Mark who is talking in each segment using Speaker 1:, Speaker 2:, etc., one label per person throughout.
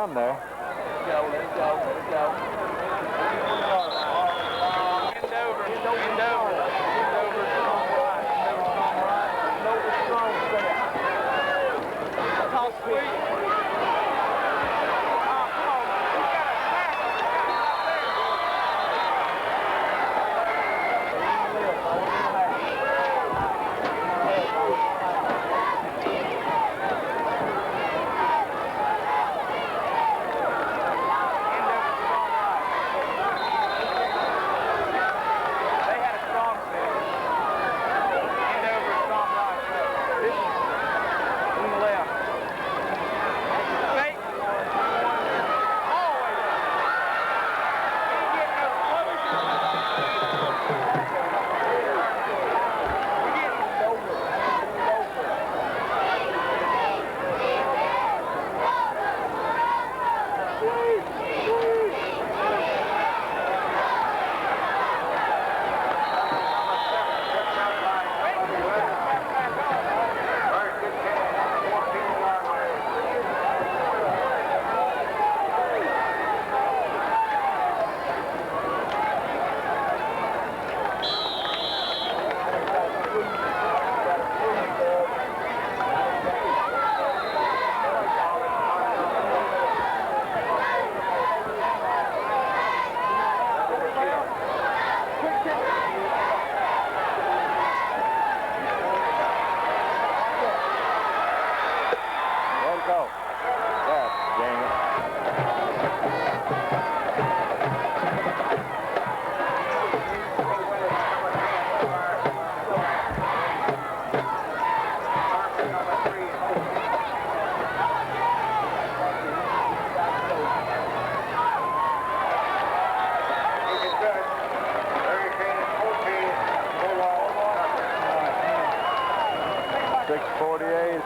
Speaker 1: down there.
Speaker 2: Let it go, let it go, let it go. End over, end over, end over, strong right, end over, strong right. End over, strong left. Toss sweet.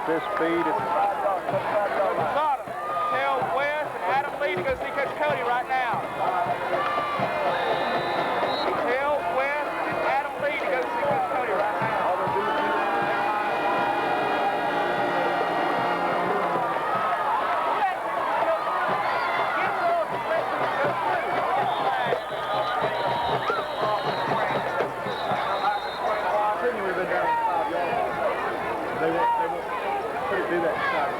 Speaker 1: This speed.
Speaker 2: Tail west and Adam Lee to go see Coach Cody right now. Tail west and Adam Lee to go see Coach Cody right now.
Speaker 1: They won't do that side.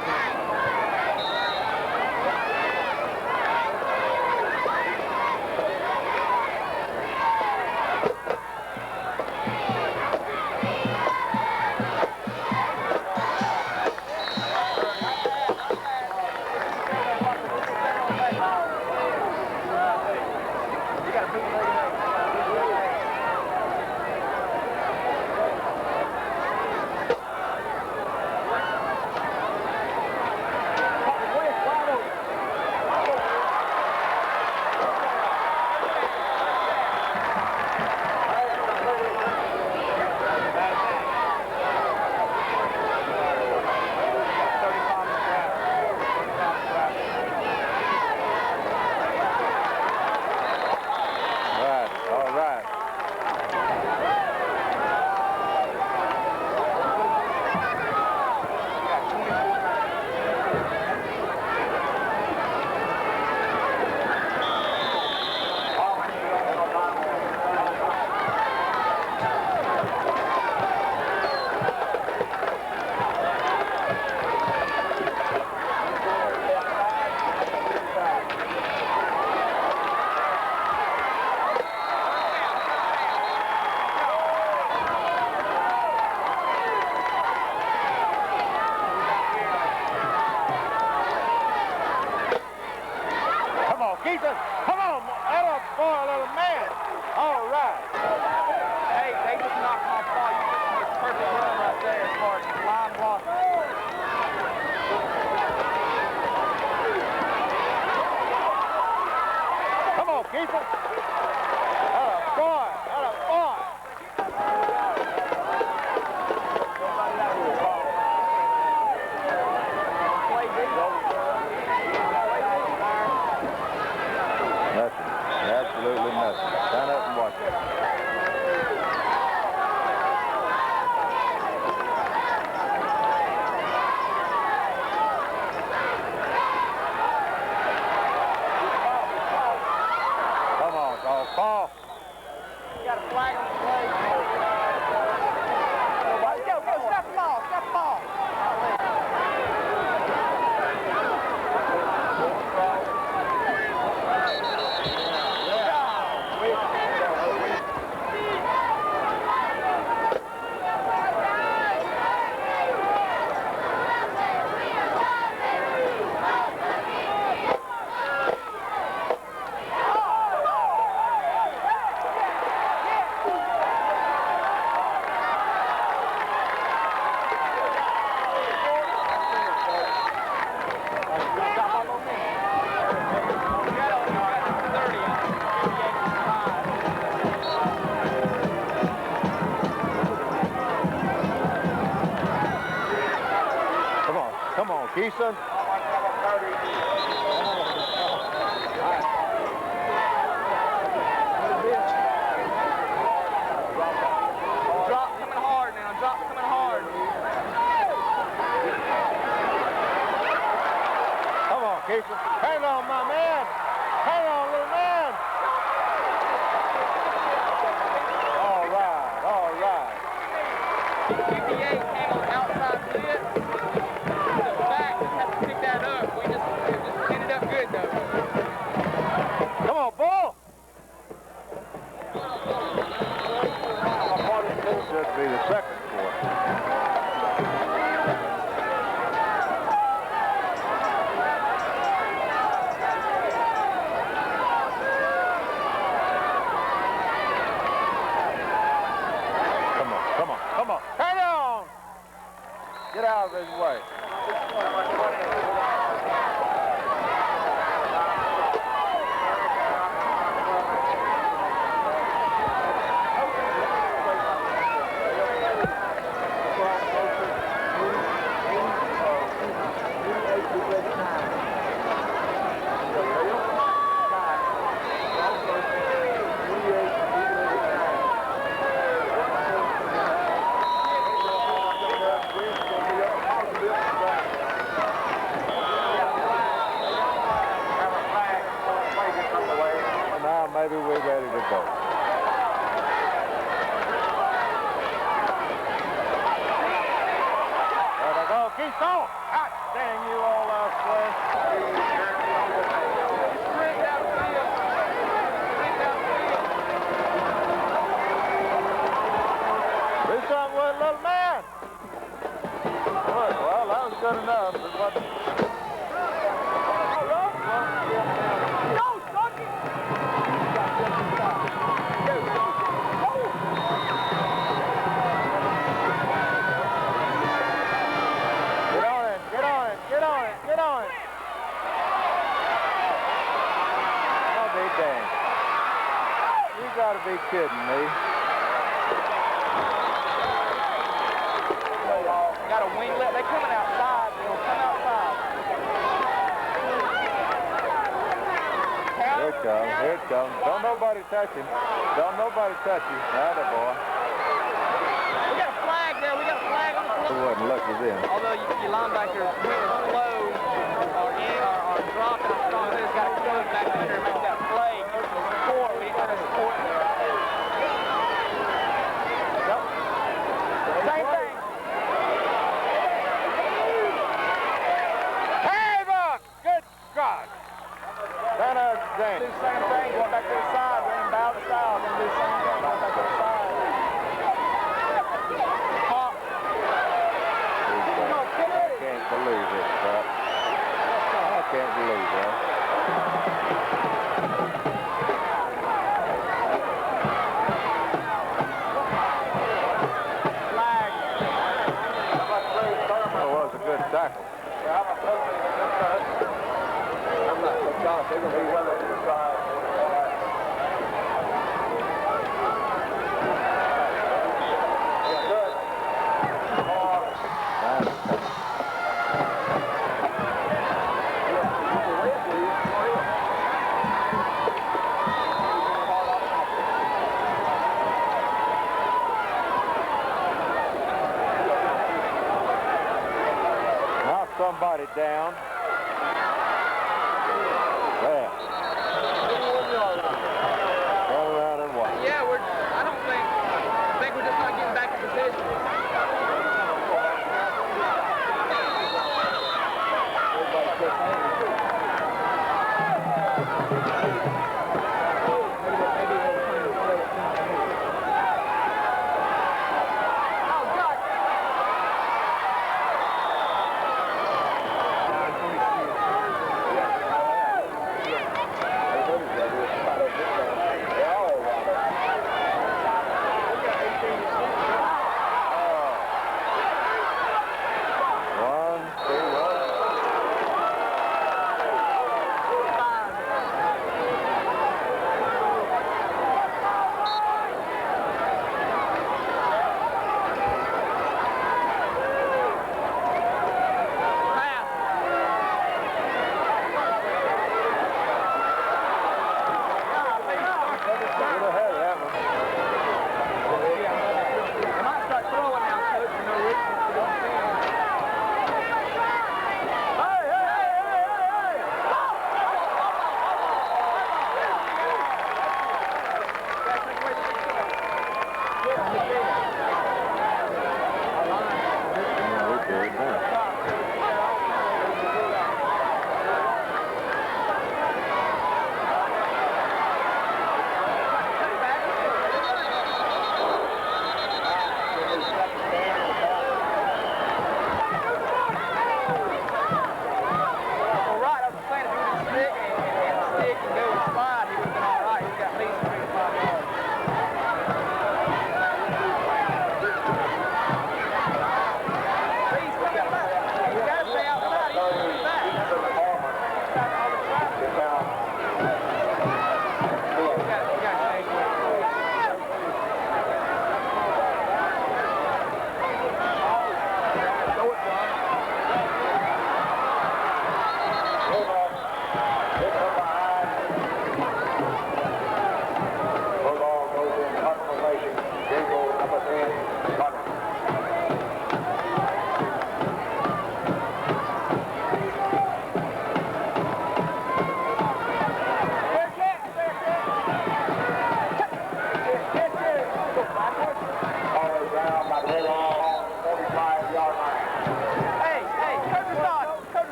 Speaker 3: boat. There they go. Keep going. God dang you all out, Slim. Do something with it, little man. Well, that was good enough. It wasn't... Get on it. I'll be dang. You gotta be kidding me.
Speaker 2: Got a winglet. They coming outside. They'll come outside.
Speaker 3: Here it comes. Don't nobody touch him. Don't nobody touch you. Atta boy.
Speaker 2: We got a flag there. We got a flag on the
Speaker 3: He
Speaker 2: floor.
Speaker 3: wasn't lucky then.
Speaker 2: Although your linebackers went slow or dropped and strong, they just got to close back under and make that play. Give us some support. We didn't have any support there. Yep. Same thing.
Speaker 3: Hey, look! Good God! That is
Speaker 2: Do
Speaker 3: dang.
Speaker 2: the same thing, going back to the side. We're in bow to style. Then do the same thing, going back to the side. Pop.
Speaker 3: I can't believe it, but I can't believe that.
Speaker 2: Flag.
Speaker 3: That was a good tackle.
Speaker 1: They're going to be well over the side.
Speaker 3: Now somebody down. There. Turn around and watch.
Speaker 2: Yeah, I think we're just not getting back in position.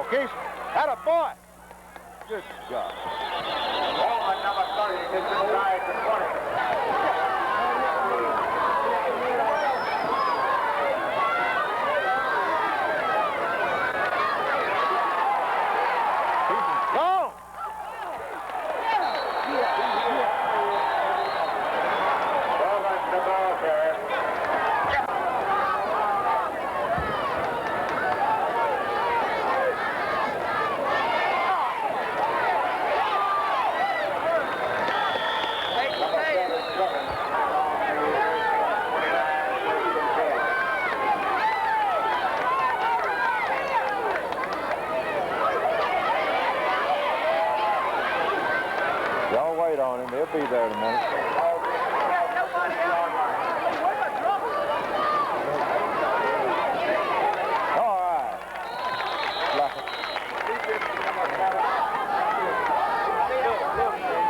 Speaker 3: on, Keith. Atta boy. Good job.
Speaker 1: Ball number 30 gets inside the 20.
Speaker 3: Go!
Speaker 1: Ball runs the ball carrier.
Speaker 3: Y'all wait on him. He'll be there in a minute. All right.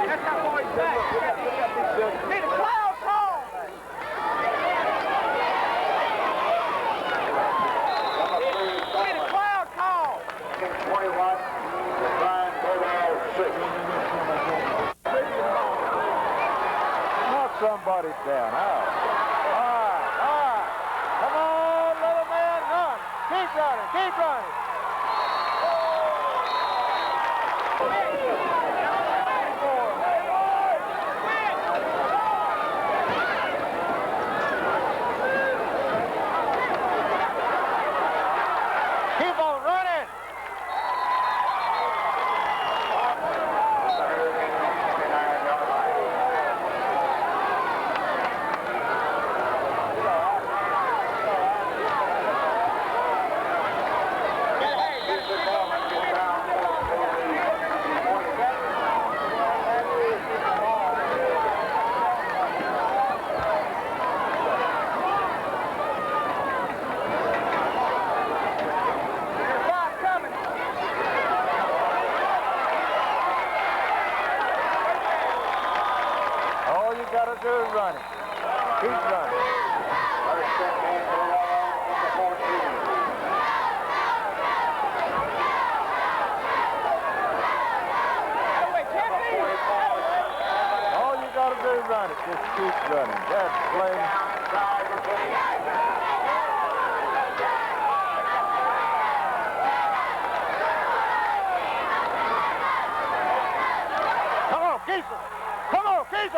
Speaker 2: That's how boys back. Need a cloud call. Need a cloud call.
Speaker 1: 21, Brian Cobell, 6.
Speaker 3: Knock somebody down. All right. Come on, little man, run. Keep running, keep running. Keep on running. All you gotta do is run it. Keep running. All you gotta do is run it. Just keep running. That's plain. Come on, Keith! Come on, Keith!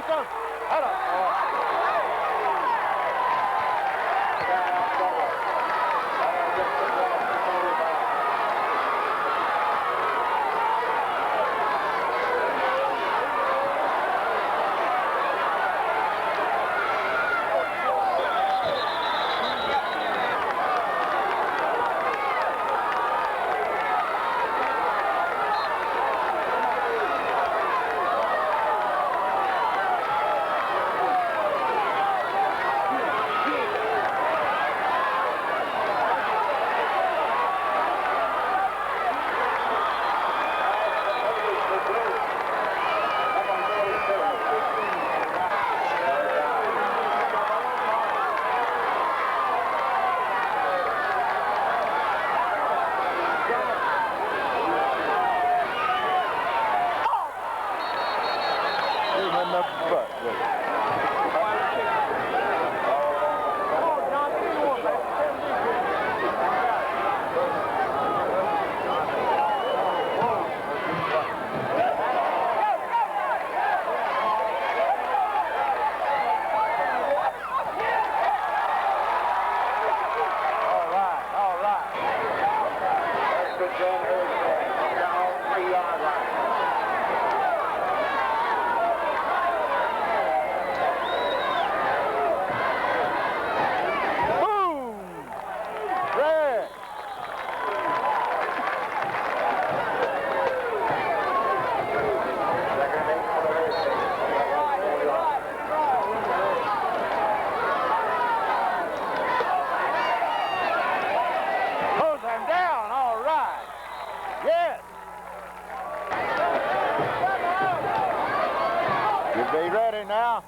Speaker 3: Keystone. Hold on. Now.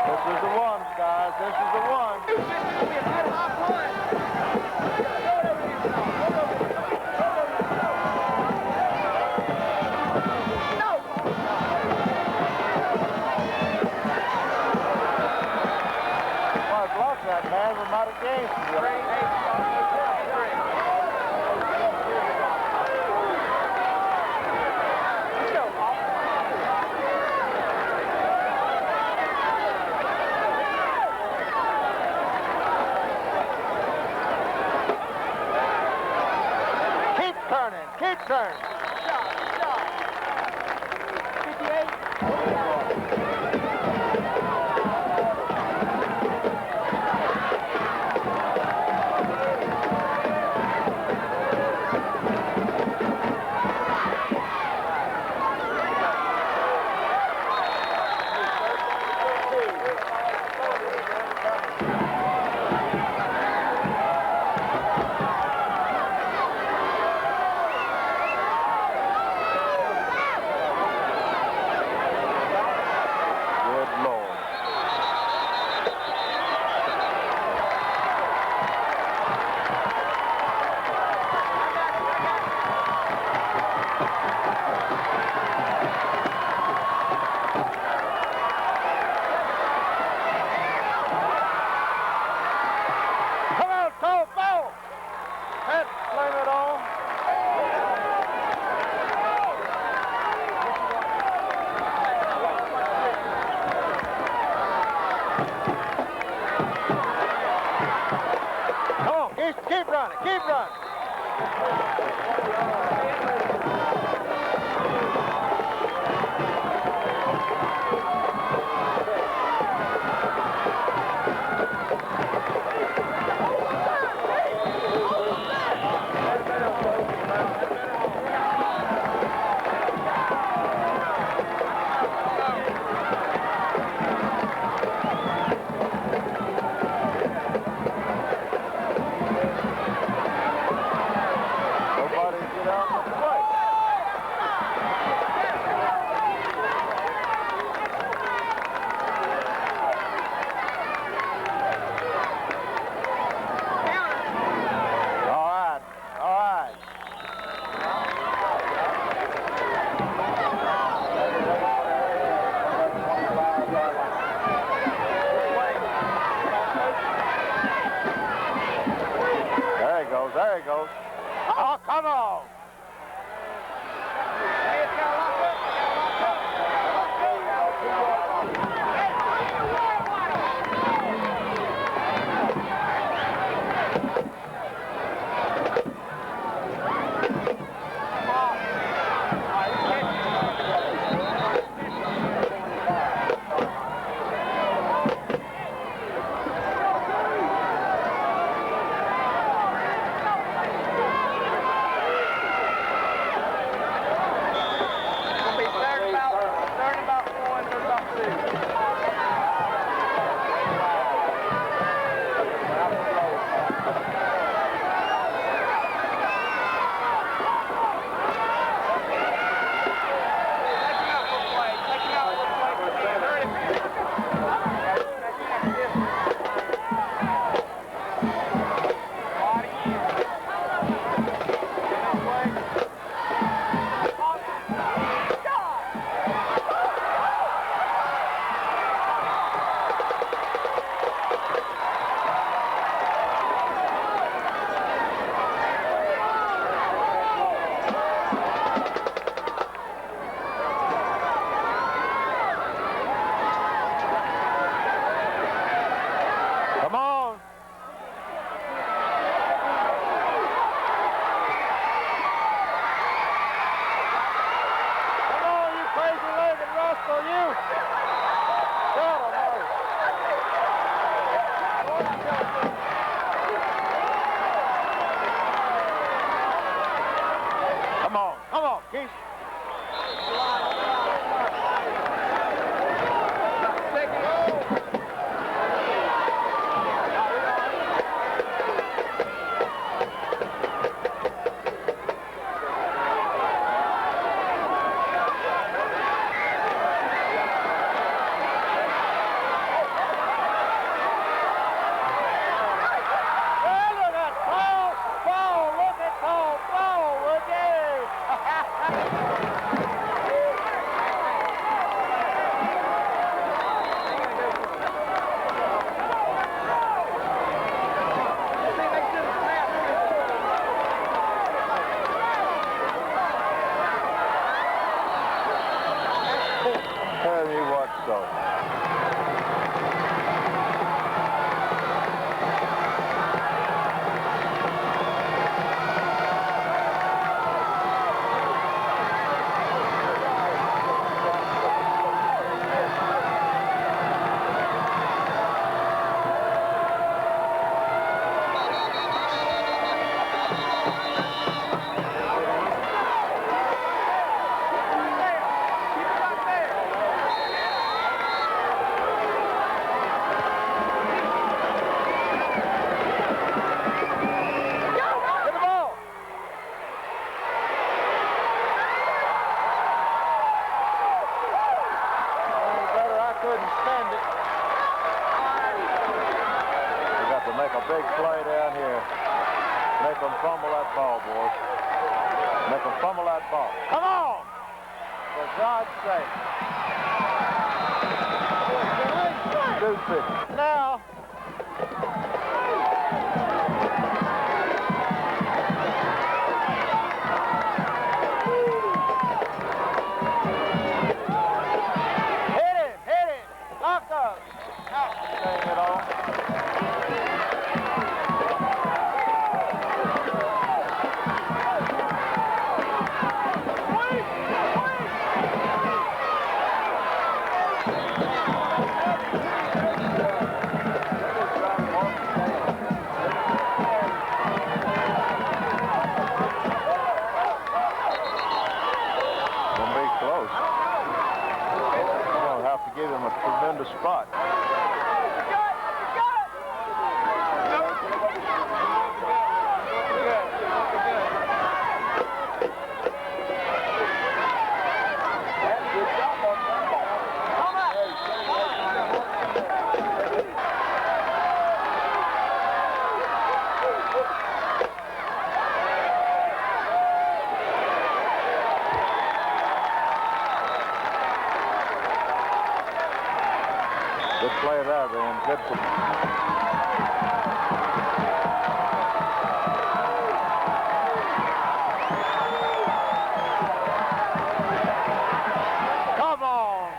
Speaker 3: This is the one, guys. This is the one. That man, we're not a game. Keep turning, keep turning. 58. Keep running, keep running. Keith. Tell me what so. Couldn't stand it. We got to make a big play down here. Make them fumble that ball, boys. Make them fumble that ball. Come on! For God's sake. 250. Now. Give him a tremendous spot. Good play there, man. Good for Come on.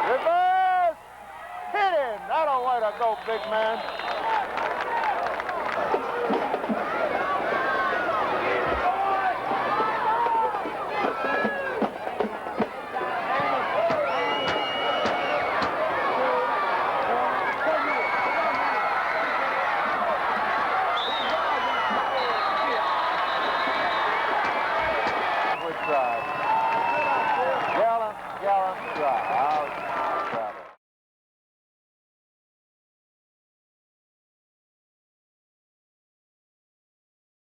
Speaker 3: Reverse. Hit him. That'll way to go, big man.